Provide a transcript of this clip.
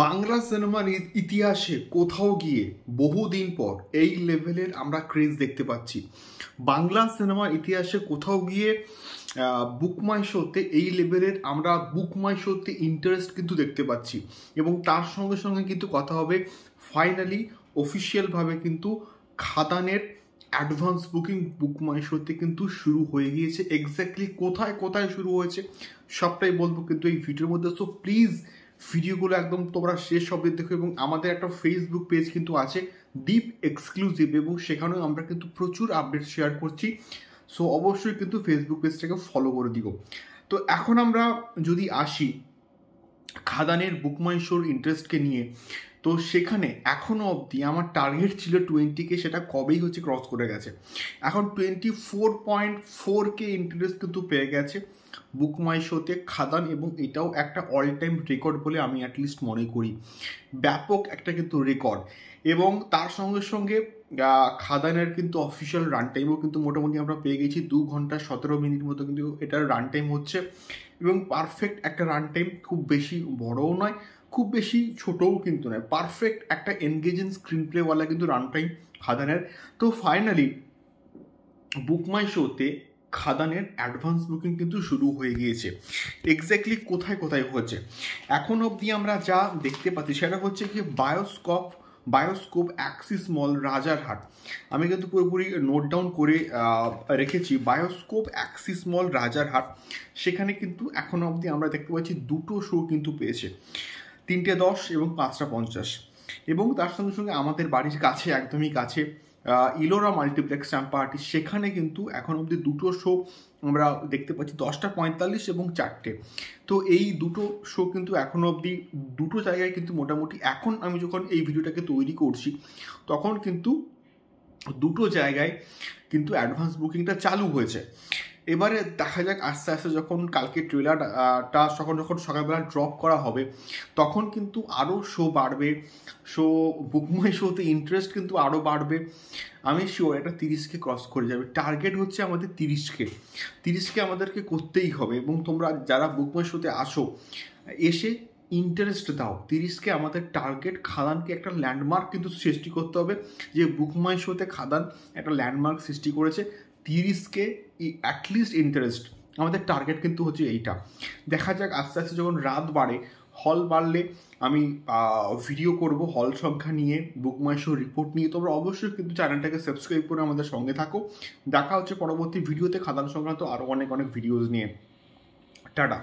বাংলা সিনেমার ইতিহাসে কোথাও গিয়ে বহুদিন পর এই লেভেলের আমরা ক্রেজ দেখতে পাচ্ছি। বাংলা সিনেমার ইতিহাসে কোথাও গিয়ে বুক মাই শোতে এই লেভেলের আমরা বুক মাই শোতে ইন্টারেস্ট কিন্তু দেখতে পাচ্ছি, এবং তার সঙ্গে সঙ্গে কিন্তু কথা হবে ফাইনালি অফিসিয়ালভাবে কিন্তু খাদানের অ্যাডভান্স বুকিং বুক মাই শোতে কিন্তু শুরু হয়ে গিয়েছে। এক্স্যাক্টলি কোথায় কোথায় শুরু হয়েছে সবটাই বলবো কিন্তু এই ভিডিওর মধ্যে। সো প্লিজ ভিডিওগুলো একদম তোমরা শেষ অবধি দেখো, এবং আমাদের একটা ফেসবুক পেজ কিন্তু আছে ডিপ এক্সক্লুসিভ, এবং সেখানেও আমরা কিন্তু প্রচুর আপডেট শেয়ার করছি। সো অবশ্যই কিন্তু ফেসবুক পেজটাকে ফলো করে দিও। তো এখন আমরা যদি আসি খাদানের বুক মাই শোর ইন্টারেস্টকে নিয়ে, তো সেখানে এখনও অবধি আমার টার্গেট ছিল 20K, সেটা কবেই হচ্ছে ক্রস করে গেছে। এখন 24.4K ইন্টারেস্ট কিন্তু পেয়ে গেছে বুক মাই শোতে খাদান, এবং এটাও একটা অল টাইম রেকর্ড বলে আমি অ্যাটলিস্ট মনে করি। ব্যাপক একটা কিন্তু রেকর্ড। এবং তার সঙ্গে সঙ্গে খাদানের কিন্তু অফিসিয়াল রান টাইমও কিন্তু মোটামুটি আমরা পেয়ে গেছি 2 ঘন্টা 17 মিনিট মতো কিন্তু এটার রান টাইম হচ্ছে, এবং পারফেক্ট একটা রান টাইম, খুব বেশি বড়ও নয় খুব বেশি ছোটও কিন্তু নয়, পারফেক্ট একটা এনগেজিং স্ক্রিন প্লেওয়ালা কিন্তু রান টাইম খাদানের। তো ফাইনালি বুক মাই শোতে খাদানের অ্যাডভান্স বুকিং কিন্তু শুরু হয়ে গিয়েছে। এক্স্যাক্টলি কোথায় কোথায় হচ্ছে এখন অবধি আমরা যা দেখতে পাচ্ছি সেটা হচ্ছে কি বায়োস্কোপ অ্যাক্সিস মল রাজারহাট। আমি কিন্তু পুরোপুরি নোট ডাউন করে রেখেছি বায়োস্কোপ অ্যাক্সিস মল রাজারহাট। সেখানে কিন্তু এখনো অবধি আমরা দেখতে পাচ্ছি 2টো শো কিন্তু পেয়েছে, 3:10 এবং 5:50। এবং তার সঙ্গে সঙ্গে আমাদের বাড়ির কাছে, একদমই কাছে ইলোরা মাল্টিপ্লেক্স চাম্পাহাটি, সেখানে কিন্তু এখন অবধি 2টো শো আমরা দেখতে পাচ্ছি, 10:45 এবং 4টে। তো এই 2টো শো কিন্তু এখনও অবধি 2টো জায়গায় কিন্তু মোটামুটি, এখন আমি যখন এই ভিডিওটাকে তৈরি করছি তখন কিন্তু 2টো জায়গায় কিন্তু অ্যাডভান্স বুকিংটা চালু হয়েছে। এবারে দেখা যাক আস্তে আস্তে যখন কালকে ট্রেলারটা যখন সকালবেলা ড্রপ করা হবে তখন কিন্তু আরও শো বাড়বে, বুক মাই শোতে ইন্টারেস্ট কিন্তু আরও বাড়বে। আমি শিওর এটা 30K ক্রস করে যাবে। টার্গেট হচ্ছে আমাদের 30K আমাদেরকে করতেই হবে, এবং তোমরা যারা বুক মাই শোতে আসো এসে ইন্টারেস্ট দাও। 30K আমাদের টার্গেট। খাদানকে একটা ল্যান্ডমার্ক কিন্তু সৃষ্টি করতে হবে, যে বুক মাই শোতে খাদান একটা ল্যান্ডমার্ক সৃষ্টি করেছে। 30K অ্যাটলিস্ট ইন্টারেস্ট আমাদের টার্গেট কিন্তু হচ্ছে এইটা। দেখা যাক আস্তে আস্তে যখন রাত বাড়ে, হল বাড়লে আমি ভিডিও করব হল সংখ্যা নিয়ে, বুক মাই শো রিপোর্ট নিয়ে। তোমরা অবশ্যই কিন্তু চ্যানেলটাকে সাবস্ক্রাইব করে আমাদের সঙ্গে থাকো। দেখা হচ্ছে পরবর্তী ভিডিওতে খাদান সংক্রান্ত আরও অনেক ভিডিওস নিয়ে। টাটা।